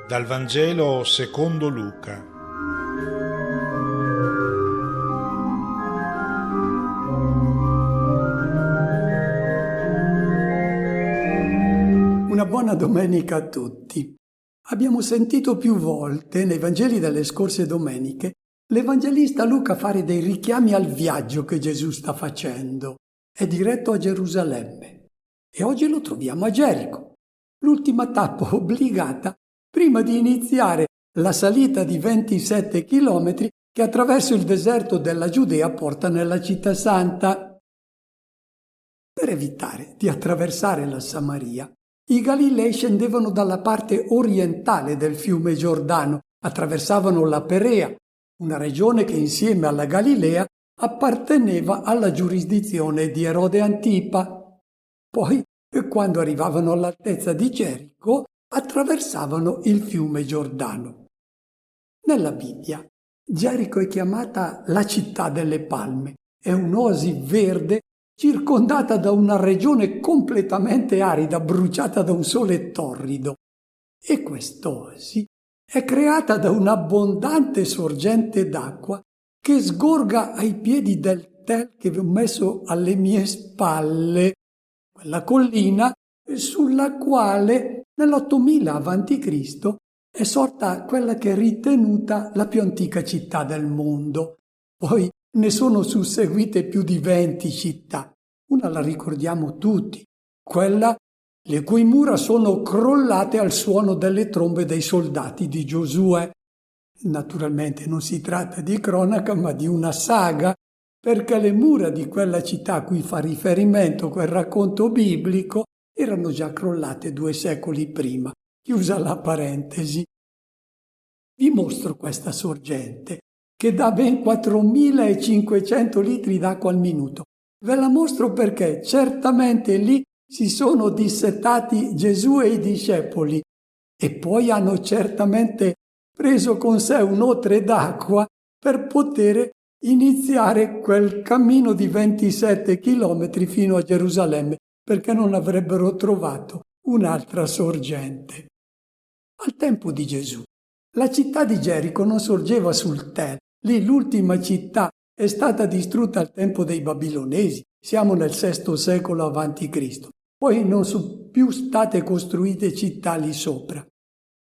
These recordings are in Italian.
Dal Vangelo secondo Luca. Una buona domenica a tutti. Abbiamo sentito più volte nei Vangeli delle scorse domeniche l'Evangelista Luca fare dei richiami al viaggio che Gesù sta facendo. È diretto a Gerusalemme e oggi lo troviamo a Gerico, l'ultima tappa obbligata prima di iniziare la salita di 27 chilometri che attraverso il deserto della Giudea porta nella città santa. Per evitare di attraversare la Samaria, i Galilei scendevano dalla parte orientale del fiume Giordano, attraversavano la Perea, una regione che insieme alla Galilea apparteneva alla giurisdizione di Erode Antipa. Poi, quando arrivavano all'altezza di Gerico, attraversavano il fiume Giordano. Nella Bibbia, Gerico è chiamata la città delle palme. È un'oasi verde circondata da una regione completamente arida, bruciata da un sole torrido. E quest'oasi è creata da un'abbondante sorgente d'acqua che sgorga ai piedi del Tel che vi ho messo alle mie spalle, quella collina sulla quale nell'8000 a.C. è sorta quella che è ritenuta la più antica città del mondo. Poi ne sono susseguite più di 20 città. Una la ricordiamo tutti, quella le cui mura sono crollate al suono delle trombe dei soldati di Giosuè. Naturalmente non si tratta di cronaca, ma di una saga, perché le mura di quella città a cui fa riferimento quel racconto biblico erano già crollate 2 secoli prima. Chiusa la parentesi. Vi mostro questa sorgente, che dà ben 4.500 litri d'acqua al minuto. Ve la mostro perché certamente lì si sono dissettati Gesù e i discepoli e poi hanno certamente preso con sé un'otre d'acqua per poter iniziare quel cammino di 27 chilometri fino a Gerusalemme, perché non avrebbero trovato un'altra sorgente. Al tempo di Gesù, la città di Gerico non sorgeva sul Tel. Lì l'ultima città è stata distrutta al tempo dei Babilonesi. Siamo nel VI secolo a.C. Poi non sono più state costruite città lì sopra.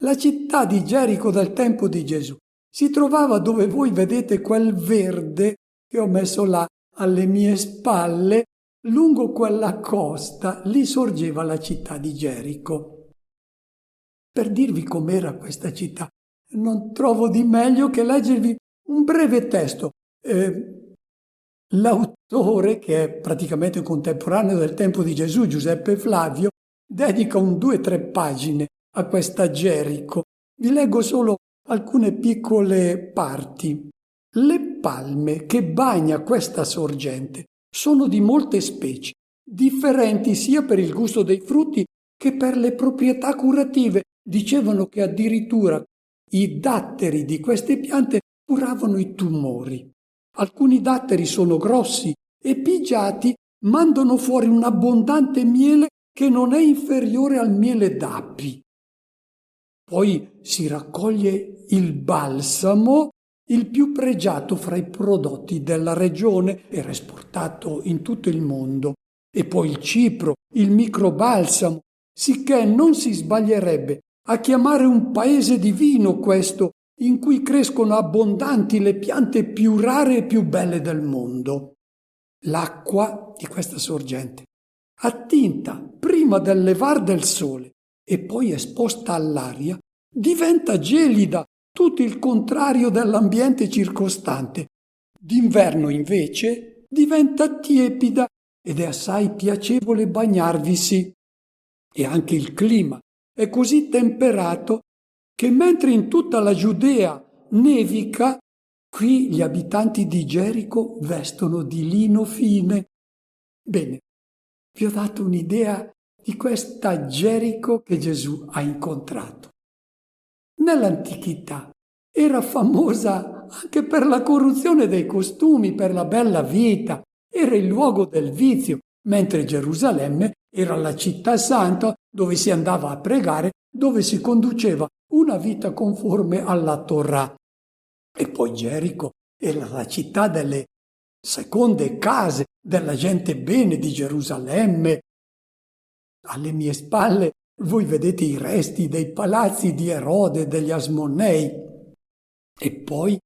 La città di Gerico del tempo di Gesù si trovava dove voi vedete quel verde che ho messo là alle mie spalle. Lungo quella costa, lì sorgeva la città di Gerico. Per dirvi com'era questa città, non trovo di meglio che leggervi un breve testo. L'autore, che è praticamente contemporaneo del tempo di Gesù, Giuseppe Flavio, dedica 2-3 pagine a questa Gerico. Vi leggo solo alcune piccole parti. Le palme che bagna questa sorgente sono di molte specie, differenti sia per il gusto dei frutti che per le proprietà curative. Dicevano che addirittura i datteri di queste piante curavano i tumori. Alcuni datteri sono grossi e pigiati, mandano fuori un abbondante miele che non è inferiore al miele d'api. Poi si raccoglie il balsamo, il più pregiato fra i prodotti della regione, era esportato in tutto il mondo, e poi il cipro, il microbalsamo, sicché non si sbaglierebbe a chiamare un paese divino questo, in cui crescono abbondanti le piante più rare e più belle del mondo. L'acqua di questa sorgente, attinta prima del levar del sole e poi esposta all'aria, diventa gelida, tutto il contrario dell'ambiente circostante. D'inverno, invece, diventa tiepida ed è assai piacevole bagnarvisi. E anche il clima è così temperato che mentre in tutta la Giudea nevica, qui gli abitanti di Gerico vestono di lino fine. Bene, vi ho dato un'idea di questa Gerico che Gesù ha incontrato. Nell'antichità era famosa anche per la corruzione dei costumi, per la bella vita, era il luogo del vizio, mentre Gerusalemme era la città santa dove si andava a pregare dove si conduceva una vita conforme alla Torah. E poi Gerico era la città delle seconde case della gente bene di Gerusalemme. Alle mie spalle voi vedete i resti dei palazzi di Erode e degli Asmonei. E poi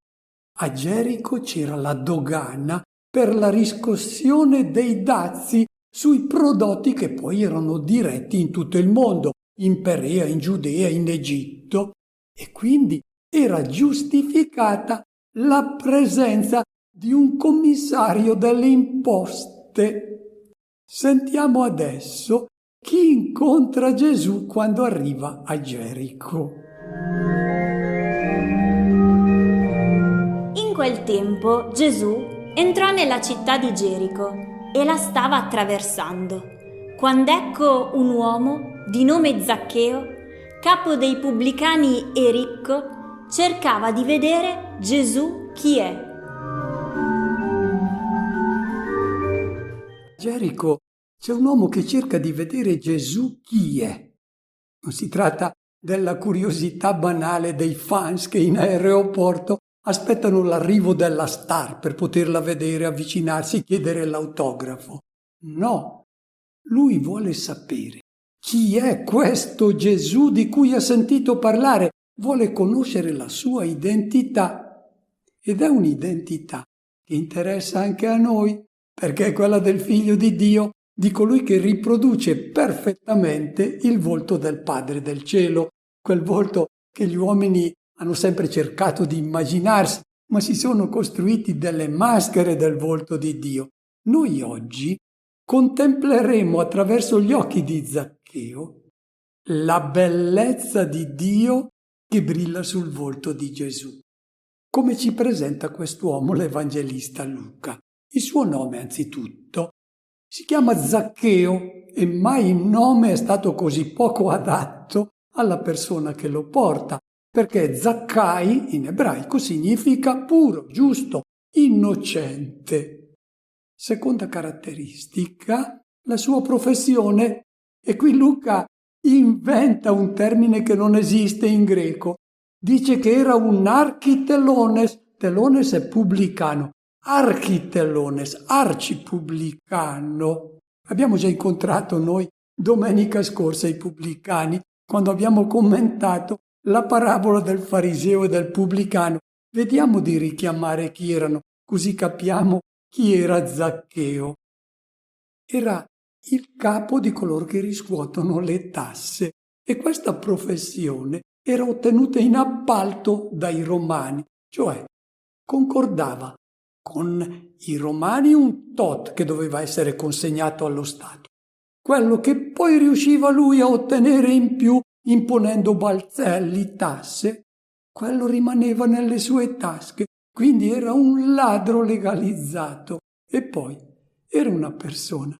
a Gerico c'era la dogana per la riscossione dei dazi sui prodotti che poi erano diretti in tutto il mondo, in Perea, in Giudea, in Egitto, e quindi era giustificata la presenza di un commissario delle imposte. Sentiamo adesso chi incontra Gesù quando arriva a Gerico. In quel tempo Gesù entrò nella città di Gerico e la stava attraversando, quando ecco un uomo di nome Zaccheo, capo dei pubblicani e ricco, cercava di vedere Gesù chi è. A Gerico c'è un uomo che cerca di vedere Gesù chi è. Non si tratta della curiosità banale dei fans che in aeroporto aspettano l'arrivo della star per poterla vedere, avvicinarsi, chiedere l'autografo. No, lui vuole sapere chi è questo Gesù di cui ha sentito parlare, vuole conoscere la sua identità. Ed è un'identità che interessa anche a noi, perché è quella del Figlio di Dio, di colui che riproduce perfettamente il volto del Padre del Cielo, quel volto che gli uomini hanno sempre cercato di immaginarsi, ma si sono costruiti delle maschere del volto di Dio. Noi oggi contempleremo attraverso gli occhi di Zaccheo la bellezza di Dio che brilla sul volto di Gesù. Come ci presenta quest'uomo l'Evangelista Luca? Il suo nome, anzitutto, si chiama Zaccheo e mai il nome è stato così poco adatto alla persona che lo porta, perché Zaccai in ebraico significa puro, giusto, innocente. Seconda caratteristica, la sua professione, e qui Luca inventa un termine che non esiste in greco. Dice che era un architelones, telones è pubblicano, architelones, arcipubblicano. Abbiamo già incontrato noi domenica scorsa i pubblicani, quando abbiamo commentato la parabola del fariseo e del pubblicano. Vediamo di richiamare chi erano, così capiamo chi era Zaccheo. Era il capo di coloro che riscuotono le tasse e questa professione era ottenuta in appalto dai romani, cioè concordava con i romani un tot che doveva essere consegnato allo Stato. Quello che poi riusciva lui a ottenere in più imponendo balzelli, tasse, quello rimaneva nelle sue tasche, quindi era un ladro legalizzato. E poi era una persona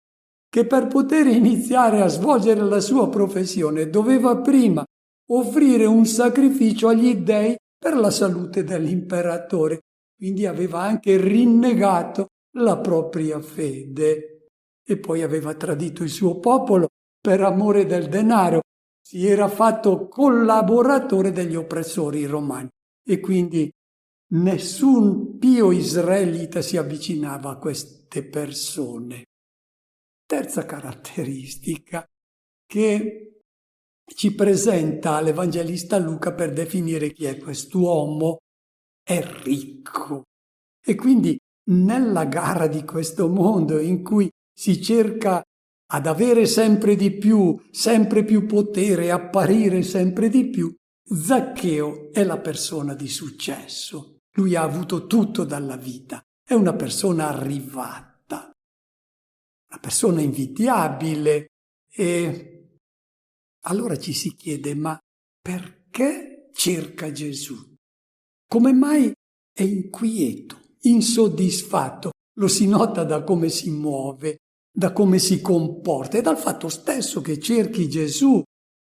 che per poter iniziare a svolgere la sua professione doveva prima offrire un sacrificio agli dei per la salute dell'imperatore, quindi aveva anche rinnegato la propria fede e poi aveva tradito il suo popolo per amore del denaro. Si era fatto collaboratore degli oppressori romani e quindi nessun pio israelita si avvicinava a queste persone. Terza caratteristica che ci presenta l'Evangelista Luca per definire chi è quest'uomo: è ricco. E quindi nella gara di questo mondo in cui si cerca ad avere sempre di più, sempre più potere, apparire sempre di più, Zaccheo è la persona di successo. Lui ha avuto tutto dalla vita, è una persona arrivata, una persona invidiabile. E allora ci si chiede: ma perché cerca Gesù? Come mai è inquieto, insoddisfatto? Lo si nota da come si muove, da come si comporta e dal fatto stesso che cerchi Gesù.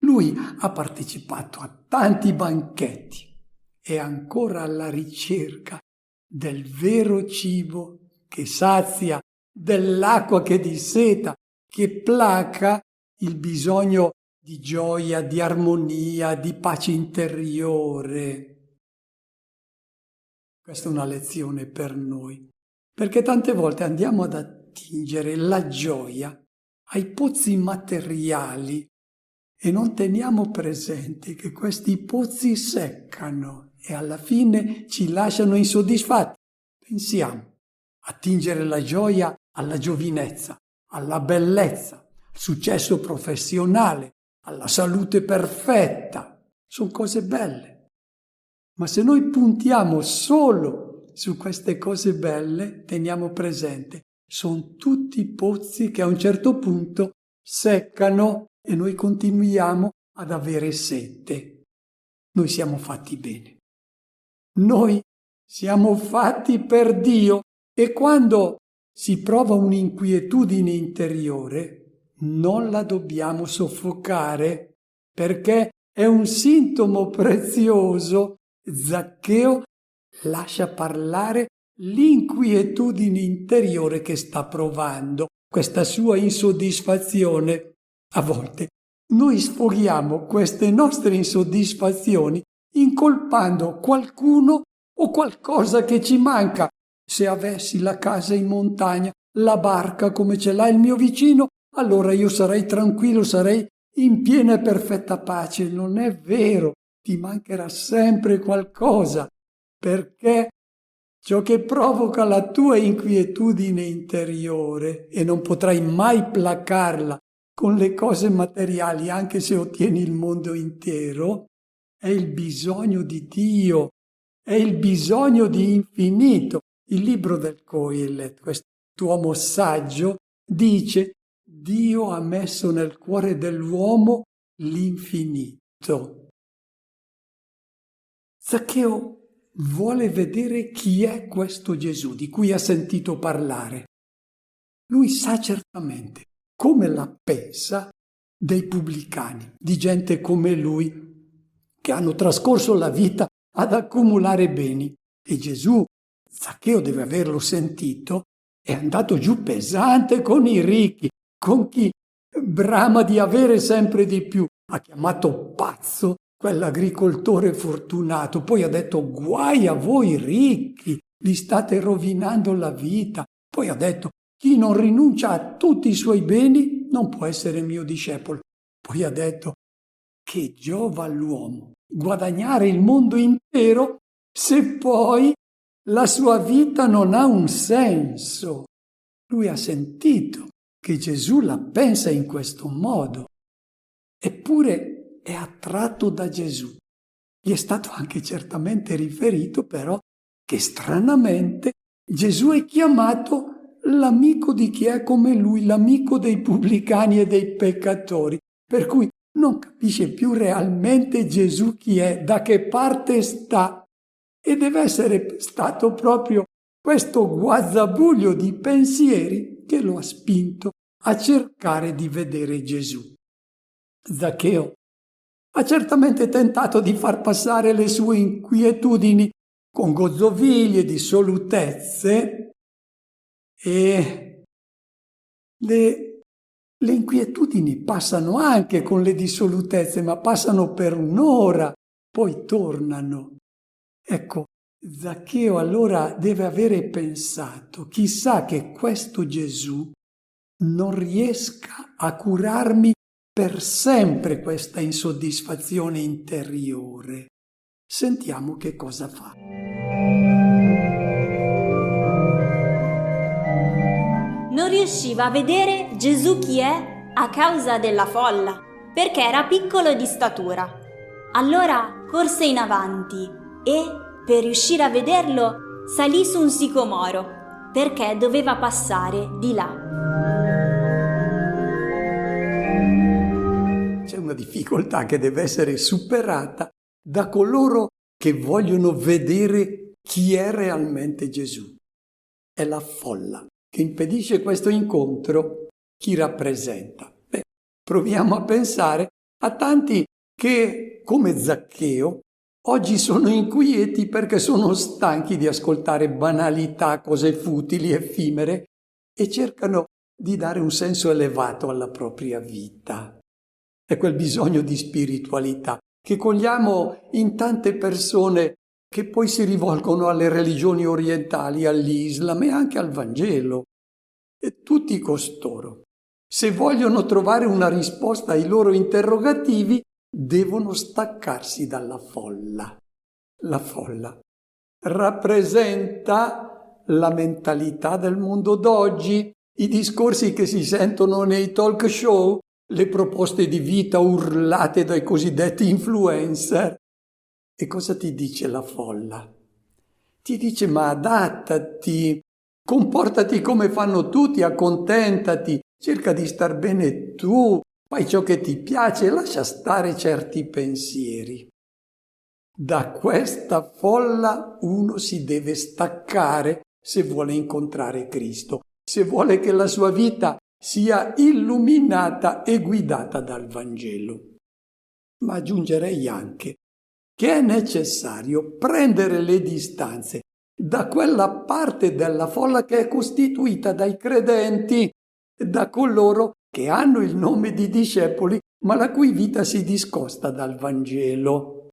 Lui ha partecipato a tanti banchetti, è ancora alla ricerca del vero cibo che sazia, dell'acqua che disseta, che placa il bisogno di gioia, di armonia, di pace interiore. Questa è una lezione per noi, perché tante volte andiamo ad attingere la gioia ai pozzi materiali e non teniamo presente che questi pozzi seccano e alla fine ci lasciano insoddisfatti. Pensiamo, attingere la gioia alla giovinezza, alla bellezza, al successo professionale, alla salute perfetta. Sono cose belle. Ma se noi puntiamo solo su queste cose belle, teniamo presente, sono tutti pozzi che a un certo punto seccano e noi continuiamo ad avere sete. Noi siamo fatti bene. Noi siamo fatti per Dio e quando si prova un'inquietudine interiore non la dobbiamo soffocare perché è un sintomo prezioso. Zaccheo lascia parlare l'inquietudine interiore che sta provando, questa sua insoddisfazione. A volte noi sfoghiamo queste nostre insoddisfazioni incolpando qualcuno o qualcosa che ci manca. Se avessi la casa in montagna, la barca come ce l'ha il mio vicino, allora io sarei tranquillo, sarei in piena e perfetta pace. Non è vero, ti mancherà sempre qualcosa, perché ciò che provoca la tua inquietudine interiore, e non potrai mai placarla con le cose materiali, anche se ottieni il mondo intero, è il bisogno di Dio, è il bisogno di infinito. Il libro del Coelet, quest'uomo saggio, dice: Dio ha messo nel cuore dell'uomo l'infinito. Zaccheo vuole vedere chi è questo Gesù di cui ha sentito parlare. Lui sa certamente come la pensa dei pubblicani, di gente come lui, che hanno trascorso la vita ad accumulare beni. E Gesù, Zaccheo deve averlo sentito, è andato giù pesante con i ricchi, con chi brama di avere sempre di più. Ha chiamato pazzo quell'agricoltore fortunato, poi ha detto: guai a voi ricchi, vi state rovinando la vita. Poi ha detto: chi non rinuncia a tutti i suoi beni non può essere mio discepolo. Poi ha detto: che giova all'uomo guadagnare il mondo intero se poi la sua vita non ha un senso. Lui ha sentito che Gesù la pensa in questo modo, eppure è attratto da Gesù. Gli è stato anche certamente riferito però che stranamente Gesù è chiamato l'amico di chi è come lui, l'amico dei pubblicani e dei peccatori, per cui non capisce più realmente Gesù chi è, da che parte sta, e deve essere stato proprio questo guazzabuglio di pensieri che lo ha spinto a cercare di vedere Gesù. Zaccheo ha certamente tentato di far passare le sue inquietudini con gozzoviglie, dissolutezze, e le inquietudini passano anche con le dissolutezze, ma passano per un'ora, poi tornano. Ecco, Zaccheo allora deve avere pensato: chissà che questo Gesù non riesca a curarmi per sempre questa insoddisfazione interiore. Sentiamo che cosa fa. Non riusciva a vedere Gesù chi è a causa della folla, perché era piccolo di statura. Allora corse in avanti e, per riuscire a vederlo, salì su un sicomoro, perché doveva passare di là. C'è una difficoltà che deve essere superata da coloro che vogliono vedere chi è realmente Gesù. È la folla che impedisce questo incontro. Chi rappresenta? Proviamo a pensare a tanti che, come Zaccheo, oggi sono inquieti perché sono stanchi di ascoltare banalità, cose futili, effimere, e cercano di dare un senso elevato alla propria vita. È quel bisogno di spiritualità che cogliamo in tante persone che poi si rivolgono alle religioni orientali, all'Islam e anche al Vangelo. E tutti costoro, se vogliono trovare una risposta ai loro interrogativi, devono staccarsi dalla folla. La folla rappresenta la mentalità del mondo d'oggi, i discorsi che si sentono nei talk show, le proposte di vita urlate dai cosiddetti influencer. E cosa ti dice la folla? Ti dice: ma adattati, comportati come fanno tutti, accontentati, cerca di star bene tu, fai ciò che ti piace e lascia stare certi pensieri. Da questa folla uno si deve staccare se vuole incontrare Cristo, se vuole che la sua vita sia illuminata e guidata dal Vangelo. Ma aggiungerei anche che è necessario prendere le distanze da quella parte della folla che è costituita dai credenti, da coloro che hanno il nome di discepoli, ma la cui vita si discosta dal Vangelo.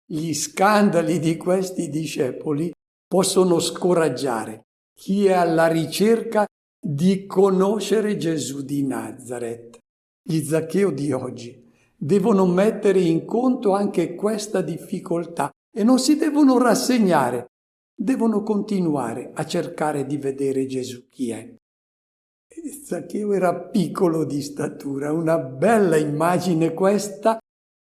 Gli scandali di questi discepoli possono scoraggiare chi è alla ricerca di conoscere Gesù di Nazaret. Gli Zaccheo di oggi devono mettere in conto anche questa difficoltà e non si devono rassegnare, devono continuare a cercare di vedere Gesù chi è. Zaccheo era piccolo di statura, una bella immagine questa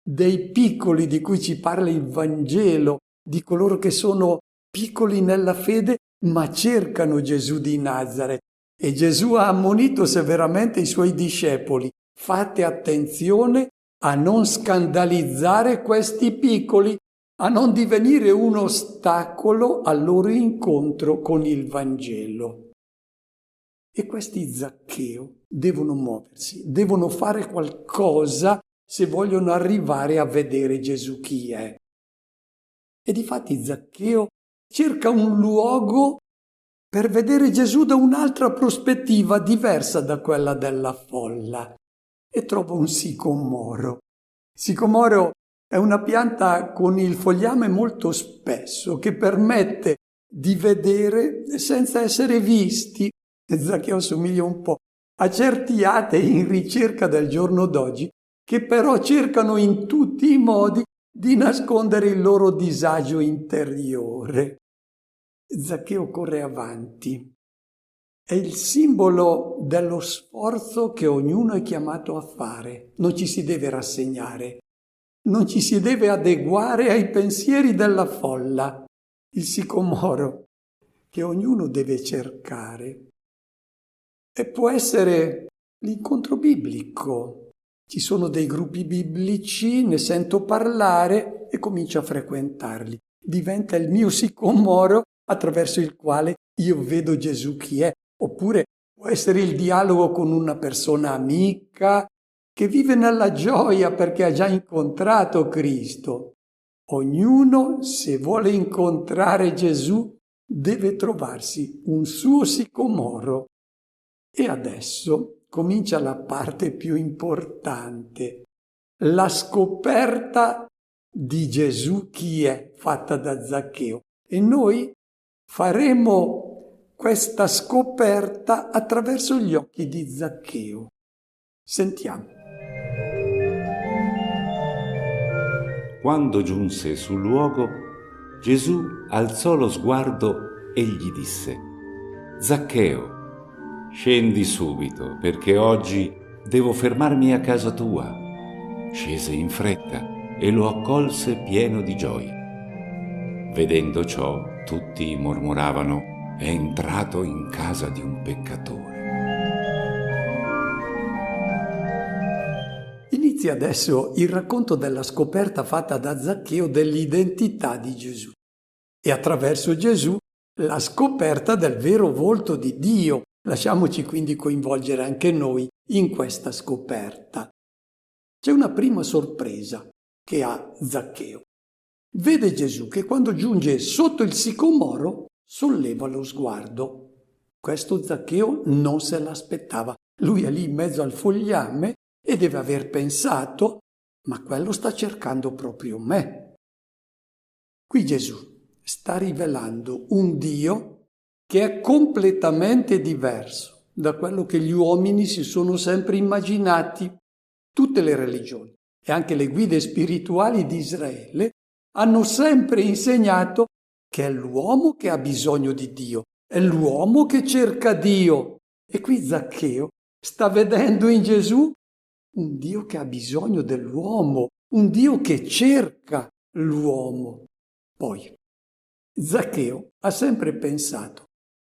dei piccoli di cui ci parla il Vangelo, di coloro che sono piccoli nella fede ma cercano Gesù di Nazaret. E Gesù ha ammonito severamente i suoi discepoli: fate attenzione a non scandalizzare questi piccoli, a non divenire un ostacolo al loro incontro con il Vangelo. E questi Zaccheo devono muoversi, devono fare qualcosa se vogliono arrivare a vedere Gesù chi è. E difatti Zaccheo cerca un luogo per vedere Gesù da un'altra prospettiva diversa da quella della folla e trova un sicomoro. Il sicomoro è una pianta con il fogliame molto spesso che permette di vedere senza essere visti. E Zaccheo somiglia un po' a certi atei in ricerca del giorno d'oggi che però cercano in tutti i modi di nascondere il loro disagio interiore. Zaccheo corre avanti. È il simbolo dello sforzo che ognuno è chiamato a fare. Non ci si deve rassegnare, non ci si deve adeguare ai pensieri della folla. Il sicomoro che ognuno deve cercare. E può essere l'incontro biblico. Ci sono dei gruppi biblici, ne sento parlare e comincio a frequentarli. Diventa il mio sicomoro attraverso il quale io vedo Gesù chi è. Oppure può essere il dialogo con una persona amica che vive nella gioia perché ha già incontrato Cristo. Ognuno, se vuole incontrare Gesù, deve trovarsi un suo sicomoro. E adesso comincia la parte più importante, la scoperta di Gesù chi è, fatta da Zaccheo. E noi faremo questa scoperta attraverso gli occhi di Zaccheo. Sentiamo. Quando giunse sul luogo, Gesù alzò lo sguardo e gli disse: Zaccheo, scendi subito, perché oggi devo fermarmi a casa tua. Scese in fretta e lo accolse pieno di gioia. Vedendo ciò, tutti mormoravano: è entrato in casa di un peccatore. Inizia adesso il racconto della scoperta fatta da Zaccheo dell'identità di Gesù. E attraverso Gesù la scoperta del vero volto di Dio. Lasciamoci quindi coinvolgere anche noi in questa scoperta. C'è una prima sorpresa che ha Zaccheo. Vede Gesù che quando giunge sotto il sicomoro solleva lo sguardo. Questo Zaccheo non se l'aspettava. Lui è lì in mezzo al fogliame e deve aver pensato: ma quello sta cercando proprio me. Qui Gesù sta rivelando un Dio che è completamente diverso da quello che gli uomini si sono sempre immaginati. Tutte le religioni e anche le guide spirituali di Israele hanno sempre insegnato che è l'uomo che ha bisogno di Dio, è l'uomo che cerca Dio. E qui Zaccheo sta vedendo in Gesù un Dio che ha bisogno dell'uomo, un Dio che cerca l'uomo. Poi, Zaccheo ha sempre pensato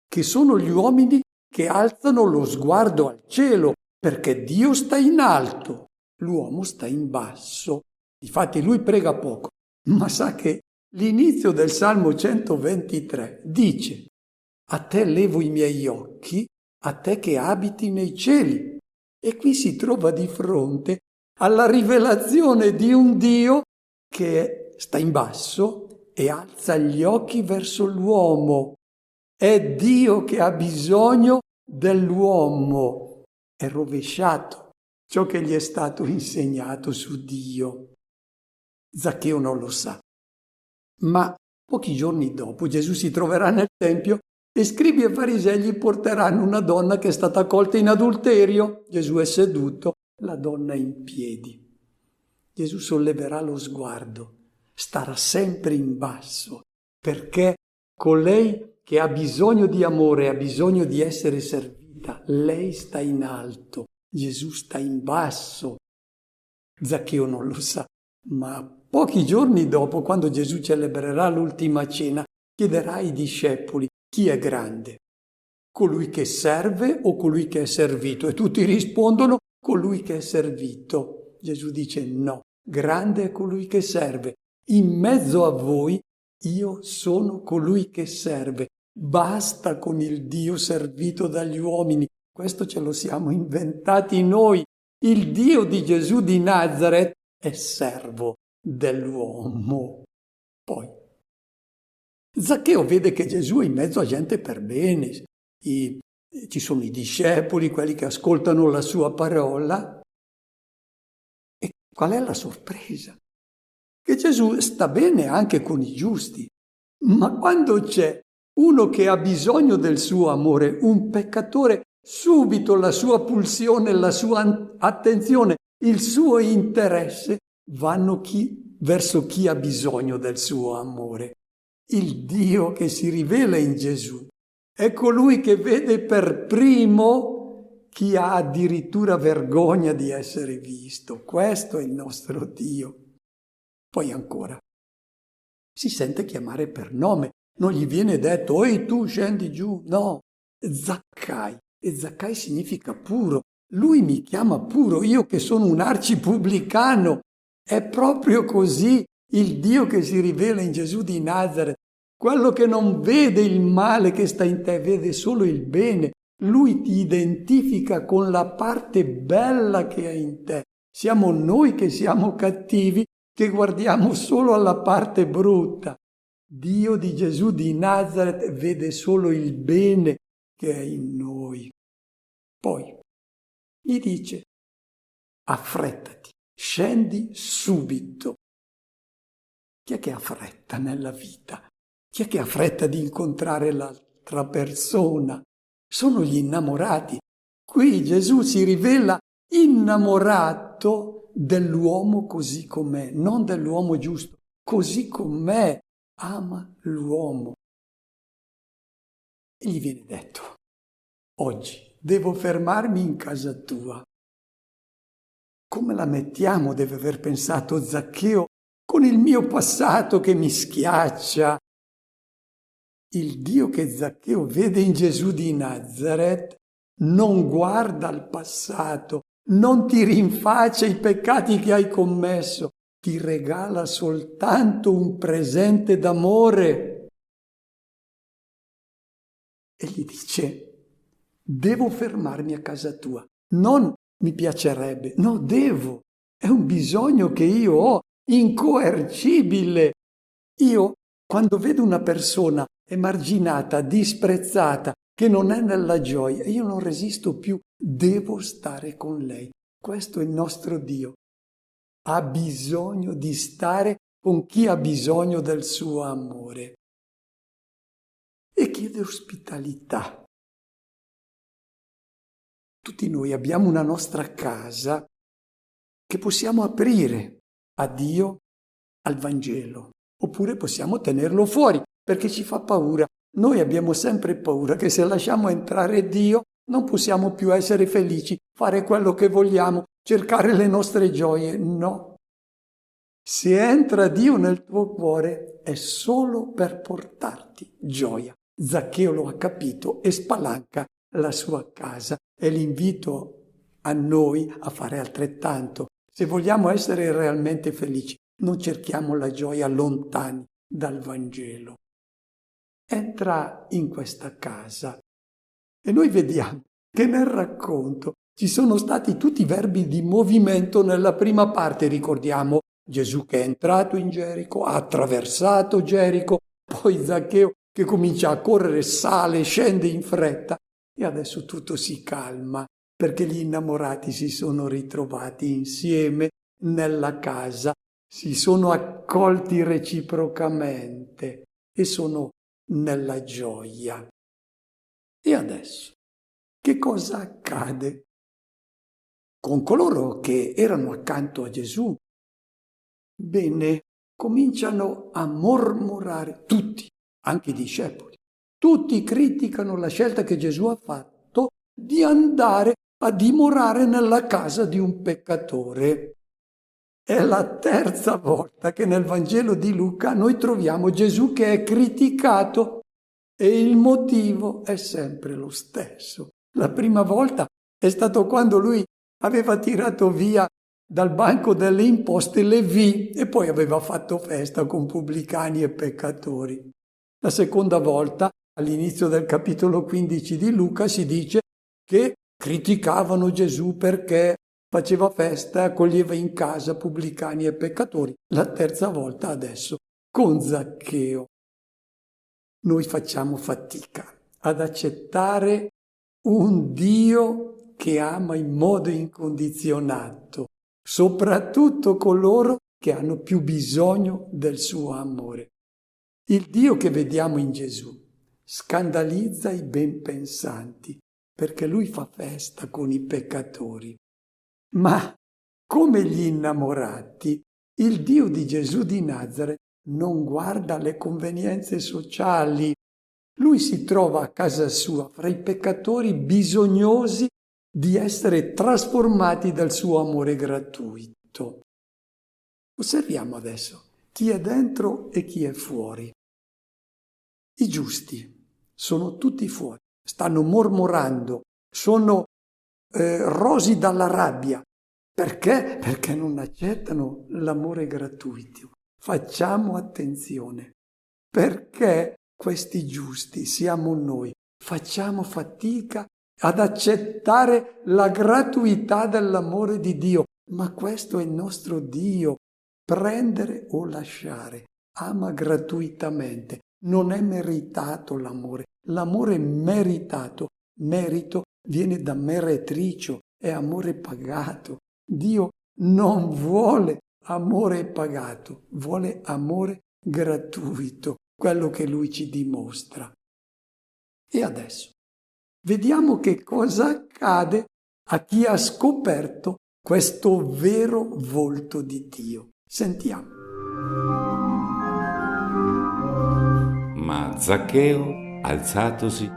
che sono gli uomini che alzano lo sguardo al cielo, perché Dio sta in alto, l'uomo sta in basso. Difatti lui prega poco, ma sa che l'inizio del Salmo 123 dice: a te levo i miei occhi, a te che abiti nei cieli. E qui si trova di fronte alla rivelazione di un Dio che sta in basso e alza gli occhi verso l'uomo. È Dio che ha bisogno dell'uomo. È rovesciato ciò che gli è stato insegnato su Dio. Zaccheo non lo sa. Ma pochi giorni dopo Gesù si troverà nel Tempio e scribi e farisei gli porteranno una donna che è stata colta in adulterio. Gesù è seduto, la donna è in piedi. Gesù solleverà lo sguardo, starà sempre in basso, perché colei che ha bisogno di amore, ha bisogno di essere servita, lei sta in alto, Gesù sta in basso. Zaccheo non lo sa, ma pochi giorni dopo, quando Gesù celebrerà l'ultima cena, chiederà ai discepoli: chi è grande? Colui che serve o colui che è servito? E tutti rispondono: colui che è servito. Gesù dice: no, grande è colui che serve. In mezzo a voi io sono colui che serve. Basta con il Dio servito dagli uomini. Questo ce lo siamo inventati noi. Il Dio di Gesù di Nazaret è servo dell'uomo. Poi Zaccheo vede che Gesù è in mezzo a gente per bene. Ci sono i discepoli, quelli che ascoltano la sua parola. E qual è la sorpresa? Che Gesù sta bene anche con i giusti, ma quando c'è uno che ha bisogno del suo amore, un peccatore, subito la sua pulsione, la sua attenzione, il suo interesse vanno verso chi ha bisogno del suo amore. Il Dio che si rivela in Gesù è colui che vede per primo chi ha addirittura vergogna di essere visto. Questo è il nostro Dio. Poi ancora, si sente chiamare per nome, non gli viene detto: «Oi tu scendi giù», no, Zaccai, e Zaccai significa puro, lui mi chiama puro, io che sono un arcipubblicano. È proprio così il Dio che si rivela in Gesù di Nazaret, quello che non vede il male che sta in te, vede solo il bene. Lui ti identifica con la parte bella che è in te. Siamo noi che siamo cattivi, che guardiamo solo alla parte brutta. Dio di Gesù di Nazaret vede solo il bene che è in noi. Poi gli dice: affrettati, scendi subito. Chi è che ha fretta nella vita? Chi è che ha fretta di incontrare l'altra persona? Sono gli innamorati. Qui Gesù si rivela innamorato dell'uomo così com'è, non dell'uomo giusto, così com'è, ama l'uomo. E gli viene detto: oggi devo fermarmi in casa tua. Come la mettiamo, deve aver pensato Zaccheo, con il mio passato che mi schiaccia? Il Dio che Zaccheo vede in Gesù di Nazaret non guarda al passato, non ti rinfaccia i peccati che hai commesso, ti regala soltanto un presente d'amore. E gli dice: devo fermarmi a casa tua. Non mi piacerebbe, no, devo. È un bisogno che io ho, incoercibile. Io, quando vedo una persona emarginata, disprezzata, che non è nella gioia, io non resisto più, devo stare con lei. Questo è il nostro Dio. Ha bisogno di stare con chi ha bisogno del suo amore e chiede ospitalità. Tutti noi abbiamo una nostra casa che possiamo aprire a Dio, al Vangelo, oppure possiamo tenerlo fuori perché ci fa paura. Noi abbiamo sempre paura che se lasciamo entrare Dio non possiamo più essere felici, fare quello che vogliamo, cercare le nostre gioie. No. Se entra Dio nel tuo cuore è solo per portarti gioia. Zaccheo lo ha capito e spalanca la sua casa. E l'invito a noi a fare altrettanto. Se vogliamo essere realmente felici, non cerchiamo la gioia lontani dal Vangelo. Entra in questa casa e noi vediamo che nel racconto ci sono stati tutti i verbi di movimento nella prima parte. Ricordiamo Gesù che è entrato in Gerico, ha attraversato Gerico, poi Zaccheo che comincia a correre, sale, scende in fretta e adesso tutto si calma perché gli innamorati si sono ritrovati insieme nella casa, si sono accolti reciprocamente e sono nella gioia. E adesso, che cosa accade con coloro che erano accanto a Gesù? Bene, cominciano a mormorare tutti, anche i discepoli. Tutti criticano la scelta che Gesù ha fatto di andare a dimorare nella casa di un peccatore. È la terza volta che nel Vangelo di Luca noi troviamo Gesù che è criticato e il motivo è sempre lo stesso. La prima volta è stato quando lui aveva tirato via dal banco delle imposte Levi e poi aveva fatto festa con pubblicani e peccatori. La seconda volta, all'inizio del capitolo 15 di Luca, si dice che criticavano Gesù perché faceva festa e accoglieva in casa pubblicani e peccatori. La terza volta adesso con Zaccheo. Noi facciamo fatica ad accettare un Dio che ama in modo incondizionato, soprattutto coloro che hanno più bisogno del suo amore. Il Dio che vediamo in Gesù scandalizza i ben pensanti perché lui fa festa con i peccatori. Ma come gli innamorati, il Dio di Gesù di Nazaret non guarda le convenienze sociali. Lui si trova a casa sua fra i peccatori bisognosi di essere trasformati dal suo amore gratuito. Osserviamo adesso chi è dentro e chi è fuori. I giusti sono tutti fuori, stanno mormorando, sono rosi dalla rabbia. Perché? Perché non accettano l'amore gratuito. Facciamo attenzione. Perché questi giusti siamo noi. Facciamo fatica ad accettare la gratuità dell'amore di Dio. Ma questo è il nostro Dio. Prendere o lasciare. Ama gratuitamente. Non è meritato l'amore. L'amore è meritato. Merito viene da meretricio, è amore pagato. Dio non vuole amore pagato, vuole amore gratuito, quello che Lui ci dimostra. E adesso vediamo che cosa accade a chi ha scoperto questo vero volto di Dio. Sentiamo. Ma Zaccheo, alzatosi,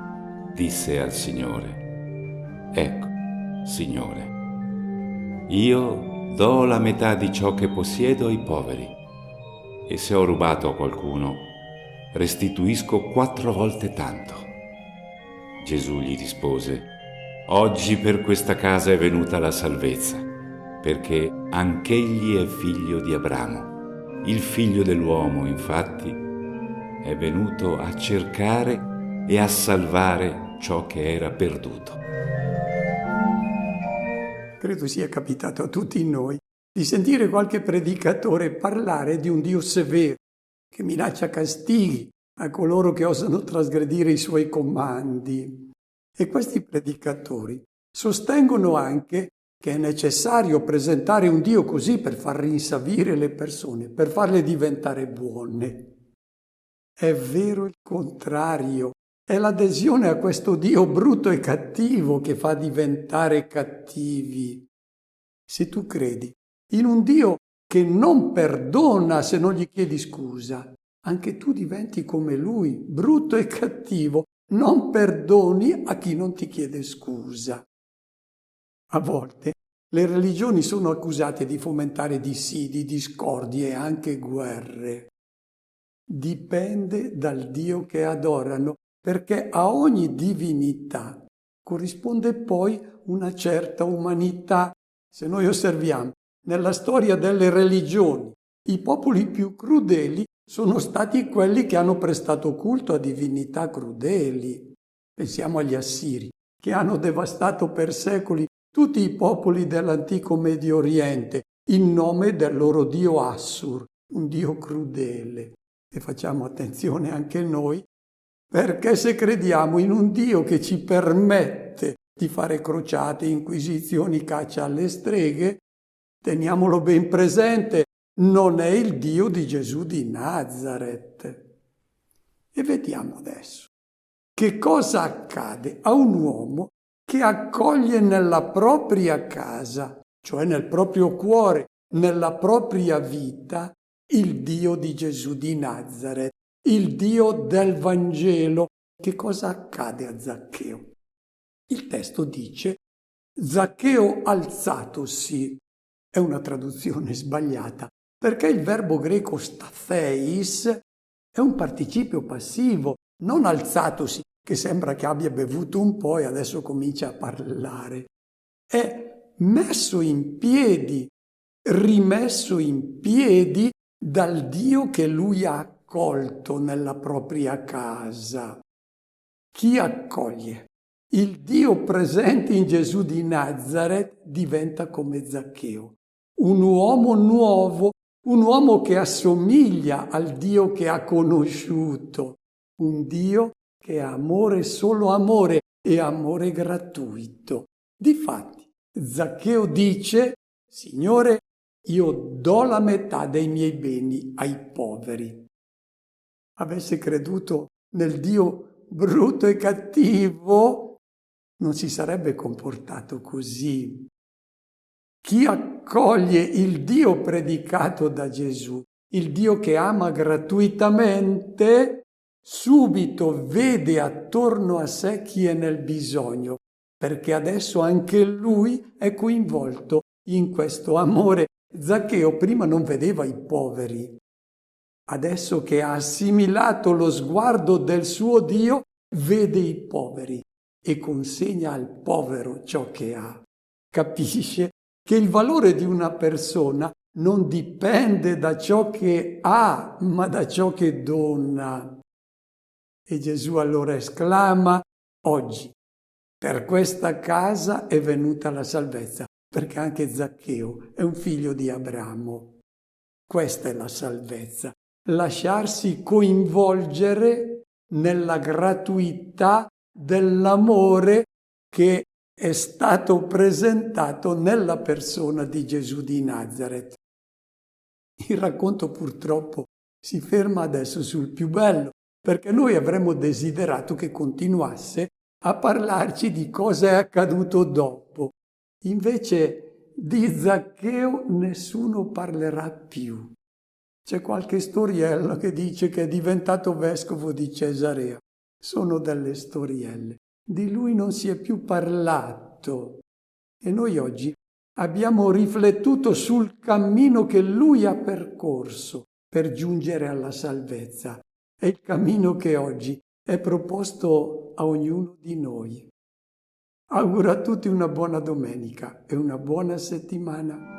disse al Signore: Ecco, Signore, io do la metà di ciò che possiedo ai poveri, e se ho rubato a qualcuno, restituisco 4 volte tanto. Gesù gli rispose: Oggi per questa casa è venuta la salvezza, perché anch'egli è figlio di Abramo. Il figlio dell'uomo, infatti, è venuto a cercare e a salvare ciò che era perduto. Credo sia capitato a tutti noi di sentire qualche predicatore parlare di un Dio severo che minaccia castighi a coloro che osano trasgredire i suoi comandi. E questi predicatori sostengono anche che è necessario presentare un Dio così per far rinsavire le persone, per farle diventare buone. È vero il contrario, è l'adesione a questo Dio brutto e cattivo che fa diventare cattivi. Se tu credi in un Dio che non perdona se non gli chiedi scusa, anche tu diventi come Lui, brutto e cattivo, non perdoni a chi non ti chiede scusa. A volte le religioni sono accusate di fomentare dissidi, discordie e anche guerre. Dipende dal Dio che adorano, perché a ogni divinità corrisponde poi una certa umanità. Se noi osserviamo nella storia delle religioni, i popoli più crudeli sono stati quelli che hanno prestato culto a divinità crudeli. Pensiamo agli Assiri, che hanno devastato per secoli tutti i popoli dell'antico Medio Oriente in nome del loro dio Assur, un dio crudele. E facciamo attenzione anche noi, perché se crediamo in un Dio che ci permette di fare crociate, inquisizioni, caccia alle streghe, teniamolo ben presente, non è il Dio di Gesù di Nazaret. E vediamo adesso che cosa accade a un uomo che accoglie nella propria casa, cioè nel proprio cuore, nella propria vita, il Dio di Gesù di Nazaret, il Dio del Vangelo. Che cosa accade a Zaccheo? Il testo dice: Zaccheo alzatosi. È una traduzione sbagliata, perché il verbo greco statheis è un participio passivo, non alzatosi, che sembra che abbia bevuto un po' e adesso comincia a parlare. È messo in piedi, rimesso in piedi dal Dio che lui ha accolto nella propria casa. Chi accoglie il Dio presente in Gesù di Nazaret diventa come Zaccheo, un uomo nuovo, un uomo che assomiglia al Dio che ha conosciuto, un Dio che è amore, solo amore e amore gratuito. Difatti, Zaccheo dice: Signore, io do la metà dei miei beni ai poveri. Avesse creduto nel Dio brutto e cattivo, non si sarebbe comportato così. Chi accoglie il Dio predicato da Gesù, il Dio che ama gratuitamente, subito vede attorno a sé chi è nel bisogno, perché adesso anche lui è coinvolto in questo amore. Zaccheo prima non vedeva i poveri. Adesso che ha assimilato lo sguardo del suo Dio, vede i poveri e consegna al povero ciò che ha. Capisce che il valore di una persona non dipende da ciò che ha, ma da ciò che dona. E Gesù allora esclama: oggi per questa casa è venuta la salvezza, perché anche Zaccheo è un figlio di Abramo. Questa è la salvezza, lasciarsi coinvolgere nella gratuità dell'amore che è stato presentato nella persona di Gesù di Nazaret. Il racconto purtroppo si ferma adesso sul più bello, perché noi avremmo desiderato che continuasse a parlarci di cosa è accaduto dopo. Invece di Zaccheo nessuno parlerà più. C'è qualche storiella che dice che è diventato vescovo di Cesarea. Sono delle storielle. Di lui non si è più parlato. E noi oggi abbiamo riflettuto sul cammino che lui ha percorso per giungere alla salvezza. È il cammino che oggi è proposto a ognuno di noi. Auguro a tutti una buona domenica e una buona settimana.